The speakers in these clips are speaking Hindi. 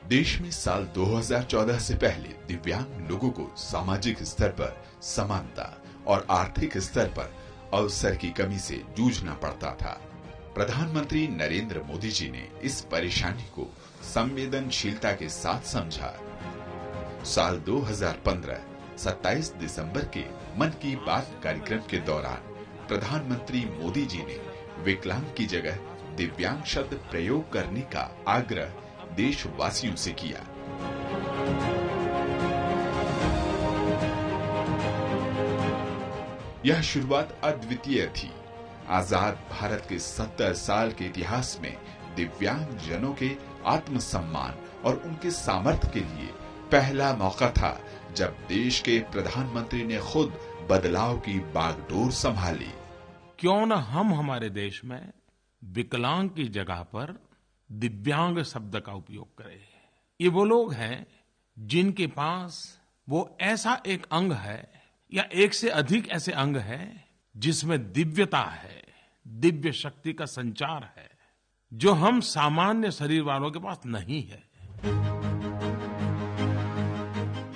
देश में साल 2014 से पहले दिव्यांग लोगों को सामाजिक स्तर पर समानता और आर्थिक स्तर पर अवसर की कमी से जूझना पड़ता था। प्रधानमंत्री नरेंद्र मोदी जी ने इस परेशानी को संवेदनशीलता के साथ समझा। साल 2015 27 दिसंबर के मन की बात कार्यक्रम के दौरान प्रधानमंत्री मोदी जी ने विकलांग की जगह दिव्यांग शब्द प्रयोग करने का आग्रह देशवासियों से किया। यह शुरुआत अद्वितीय थी। आजाद भारत के 70 साल के इतिहास में दिव्यांग जनों के आत्मसम्मान और उनके सामर्थ्य के लिए पहला मौका था जब देश के प्रधानमंत्री ने खुद बदलाव की बागडोर संभाली। क्यों न हम हमारे देश में विकलांग की जगह पर दिव्यांग शब्द का उपयोग करें। ये वो लोग हैं जिनके पास वो ऐसा एक अंग है या एक से अधिक ऐसे अंग हैं जिसमें दिव्यता है, दिव्य शक्ति का संचार है, जो हम सामान्य शरीर वालों के पास नहीं है।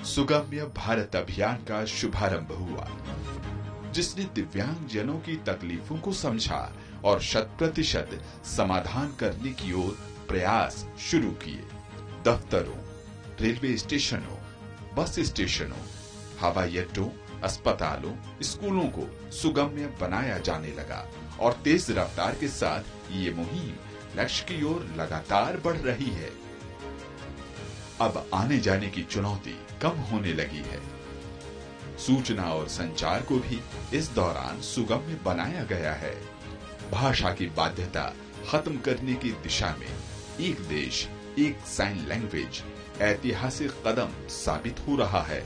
सुगम्य भारत अभियान का शुभारंभ हुआ, जिसने दिव्यांग जनों की तकलीफों को समझा और 100% समाधान करने की ओर प्रयास शुरू किए। दफ्तरों, रेलवे स्टेशनों, बस स्टेशनों, हवाई अड्डों, अस्पतालों, स्कूलों को सुगम्य बनाया जाने लगा और तेज रफ्तार के साथ ये मुहिम लक्ष्य की ओर लगातार बढ़ रही है। अब आने जाने की चुनौती कम होने लगी है। सूचना और संचार को भी इस दौरान सुगम्य बनाया गया है। भाषा की बाध्यता खत्म करने की दिशा में एक देश एक साइन लैंग्वेज ऐतिहासिक कदम साबित हो रहा है।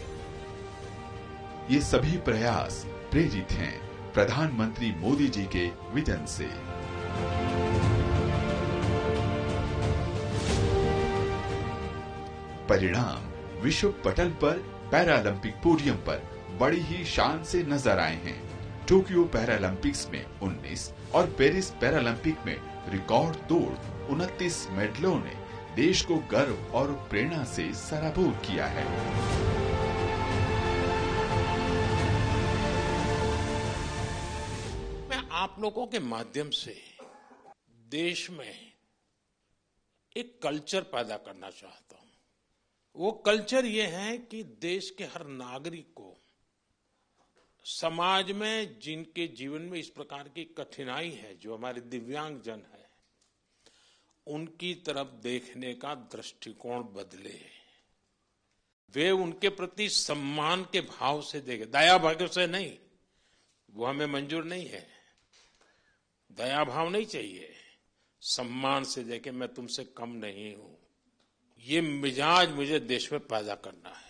ये सभी प्रयास प्रेरित हैं प्रधानमंत्री मोदी जी के विजन से। परिणाम विश्व पटल पर पैरालंपिक पोडियम पर बड़ी ही शान से नजर आए हैं। टोक्यो पैरालंपिक्स में 19 और पेरिस पैरालंपिक में रिकॉर्ड तोड़ 29 मेडलों ने देश को गर्व और प्रेरणा से सराबोर किया है। मैं आप लोगों के माध्यम से देश में एक कल्चर पैदा करना चाहता हूं। वो कल्चर ये है कि देश के हर नागरिक को समाज में जिनके जीवन में इस प्रकार की कठिनाई है, जो हमारे दिव्यांग जन है, उनकी तरफ देखने का दृष्टिकोण बदले। वे उनके प्रति सम्मान के भाव से देखे, दया भाव से नहीं। वो हमें मंजूर नहीं है। दया भाव नहीं चाहिए, सम्मान से देखे, मैं तुमसे कम नहीं हूं। ये मिजाज मुझे देश में पैदा करना है।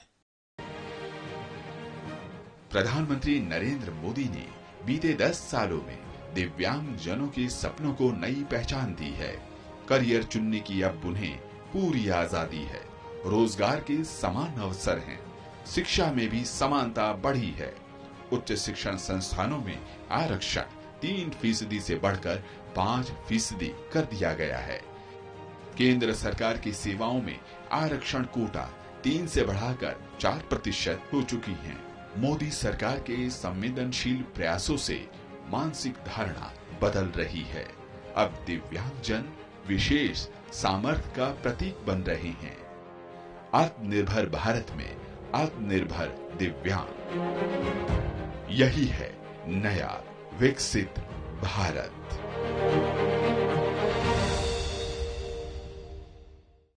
प्रधानमंत्री नरेंद्र मोदी ने बीते 10 सालों में दिव्यांग जनों के सपनों को नई पहचान दी है। करियर चुनने की अब उन्हें पूरी आजादी है। रोजगार के समान अवसर हैं। शिक्षा में भी समानता बढ़ी है। उच्च शिक्षण संस्थानों में आरक्षण 3% से बढ़कर 5% कर दिया गया है। केंद्र सरकार की सेवाओं में आरक्षण कोटा 3 से बढ़ाकर 4% हो चुकी है। मोदी सरकार के संवेदनशील प्रयासों से मानसिक धारणा बदल रही है। अब दिव्यांगजन विशेष सामर्थ्य का प्रतीक बन रहे हैं। आत्मनिर्भर भारत में आत्मनिर्भर दिव्यांग, यही है नया विकसित भारत।